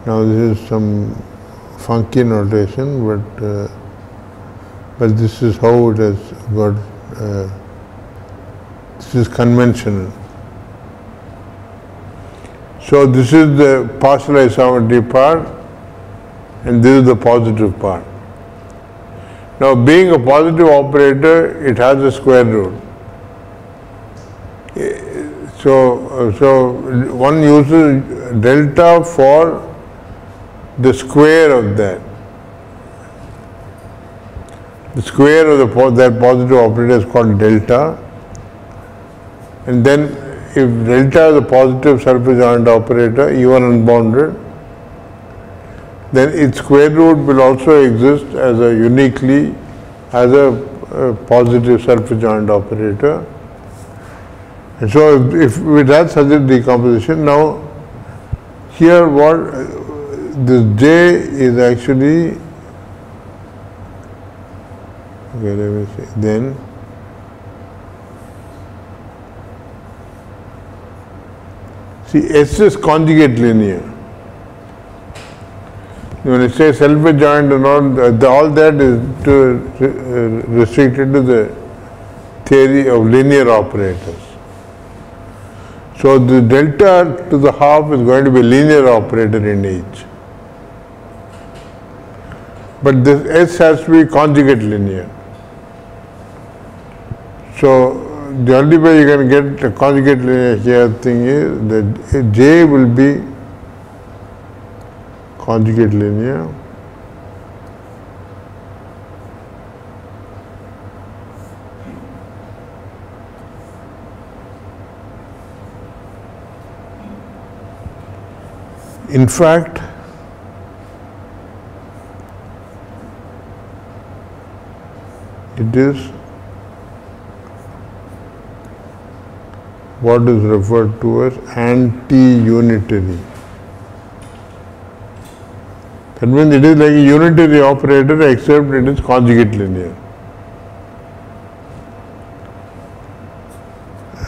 now this is some funky notation, but this is how it has got, this is conventional. So this is the partial isometry part, and this is the positive part. Now being a positive operator, it has a square root. So one uses delta for the square of that. The square of that positive operator is called delta, and then if delta is a positive self-adjoint operator, even unbounded, then its square root will also exist as a uniquely as a positive self-adjoint operator. And so if we had such a decomposition, now here what this J is actually, okay, let me see, then see S is conjugate linear. When I say self-adjoint and all that is restricted to the theory of linear operators. So the delta to the half is going to be a linear operator in H. But this S has to be conjugate linear. So the only way you can get a conjugate linear here thing is that J will be conjugate linear. In fact, it is what is referred to as anti-unitary. That means it is like a unitary operator except it is conjugate linear.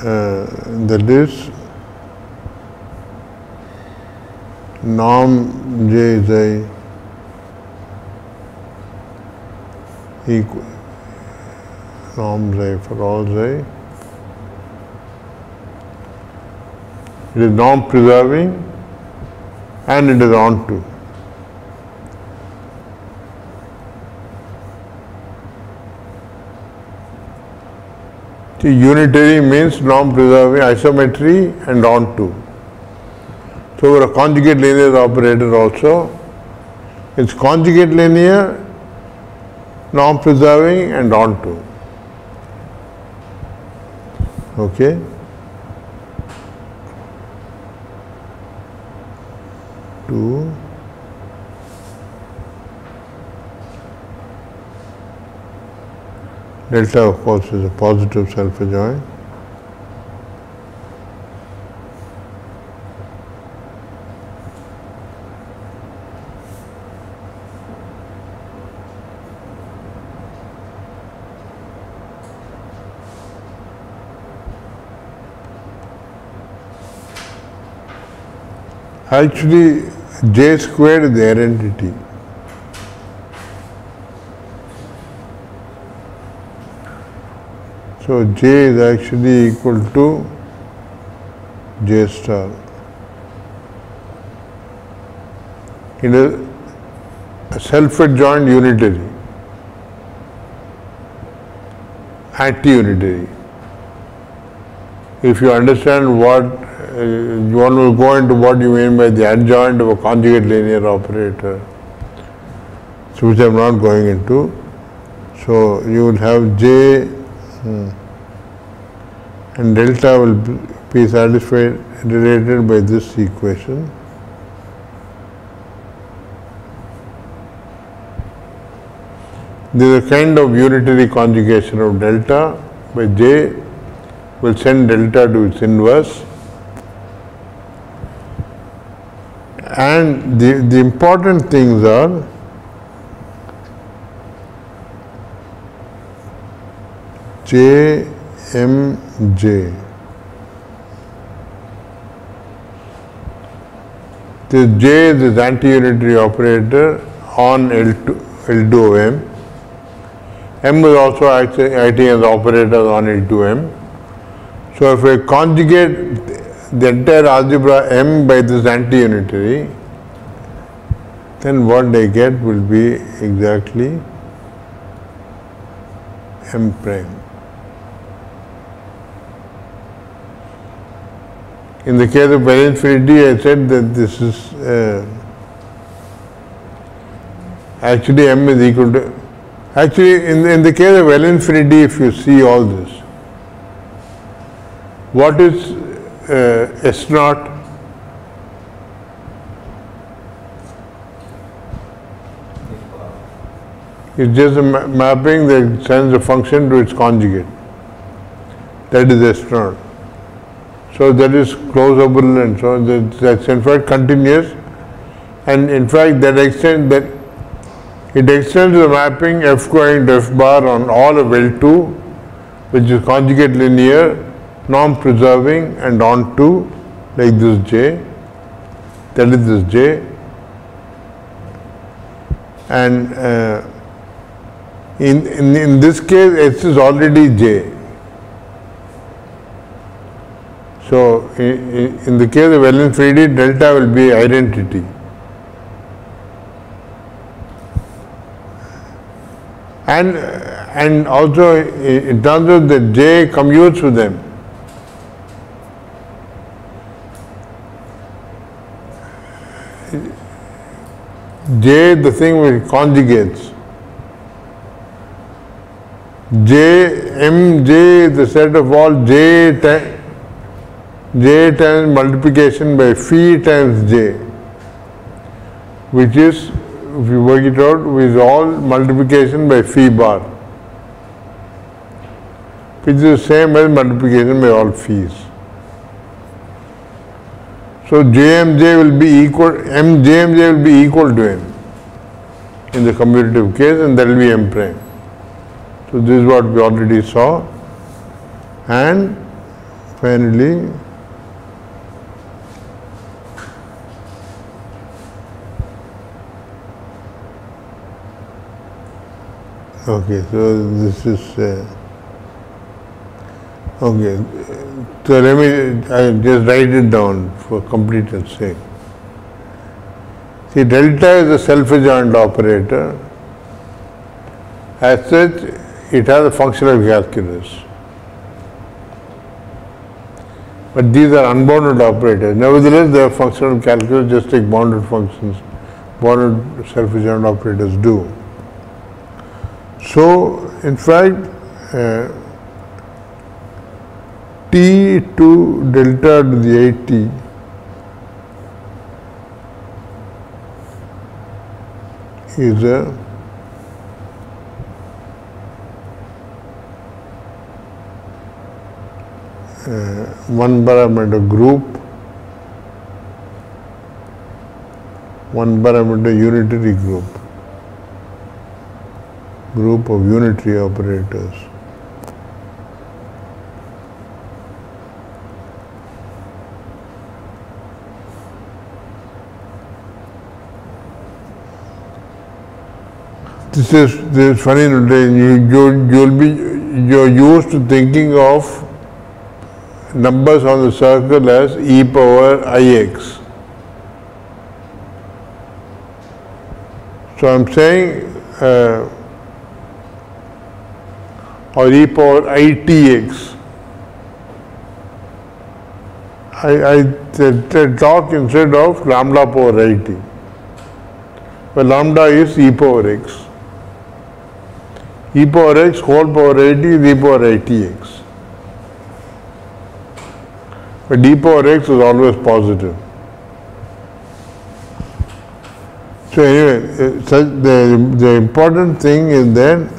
That is norm J is equal norm J for all J. It is norm preserving and it is onto. See, unitary means norm preserving, isometry and onto. So for a conjugate linear operator also, it's conjugate linear, norm preserving and onto. Okay? Two. Delta, of course, is a positive self-adjoint. Actually, J squared is the identity. So J is actually equal to J star. It is a self-adjoint unitary, anti-unitary. If you understand what, one will go into what you mean by the adjoint of a conjugate linear operator, so which I am not going into. So you will have J and delta will be satisfied related by this equation. There is a kind of unitary conjugation of delta by J will send delta to its inverse, and the important things are J, M, J. This J is this anti-unitary operator on L2 of M. M is also acting as operator on L2M. So if I conjugate the entire algebra M by this anti-unitary, then what I get will be exactly M prime. In the case of L infinity, I said that this is actually M is equal to, actually in the case of L infinity, if you see all this, what is S naught? It's just a mapping that sends a function to its conjugate. That is S naught. So that is closable, and so that's in fact continuous, and in fact that extends that it extends the mapping F going to F bar on all of L2, which is conjugate linear, norm preserving, and on to like this J, that is this J, and in this case S is already J. So in the case of L infinity, delta will be identity. And also in terms of the J commutes with them. J, the thing which conjugates. J, M, J is the set of all J times multiplication by phi times J, which is, if you work it out, is all multiplication by phi bar, which is the same as multiplication by all phis. So JMJ will be equal, JMJ will be equal to M in the commutative case, and that will be M prime. So this is what we already saw, and finally okay, so this is okay. So let me just write it down for completeness sake. See, delta is a self-adjoint operator. As such, it has a functional calculus. But these are unbounded operators. Nevertheless, they are functional calculus, just like bounded functions, bounded self-adjoint operators do. So, in fact, T to delta to the 80 is a one parameter group, one parameter unitary group of unitary operators. this is funny. You're used to thinking of numbers on the circle as e power ix. So I'm saying or e power itx. I talk instead of lambda power it. Well, lambda is e power x. E power x whole power it is e power itx. But e power x is always positive. So anyway, the important thing is that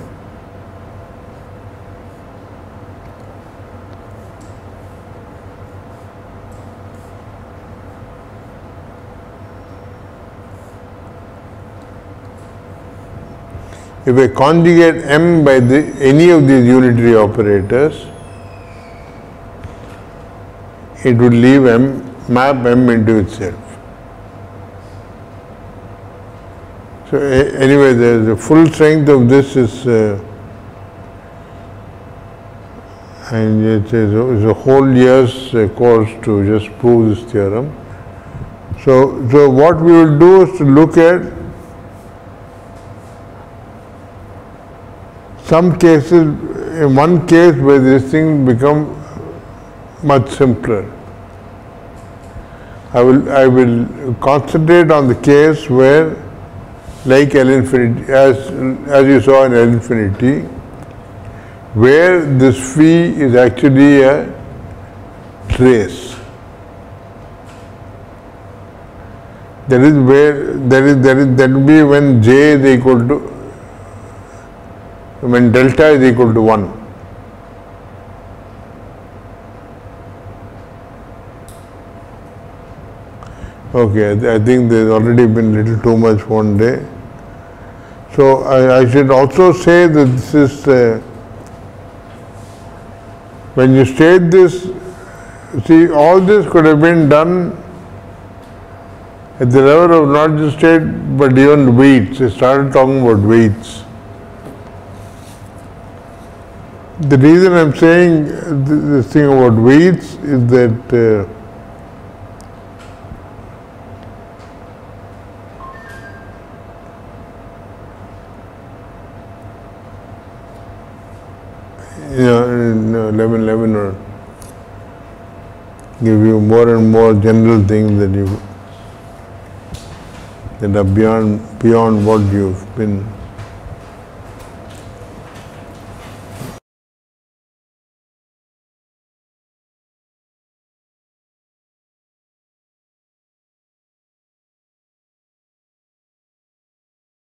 if I conjugate m by any of these unitary operators, it would leave map m into itself. So anyway, the full strength of this is, and it's a whole year's course to just prove this theorem. So what we will do is to look at some cases, in one case where this thing become much simpler. I will concentrate on the case where, like L infinity, as you saw in L infinity, where this phi is actually a trace. That is where that will be when j is equal to, when delta is equal to 1. Okay, I think there's already been a little too much one day. So I should also say that this is, when you state this, see, all this could have been done at the level of not just state but even weights. I started talking about weights. The reason I'm saying this thing about weights is that in 11 or give you more and more general things that are beyond what you've been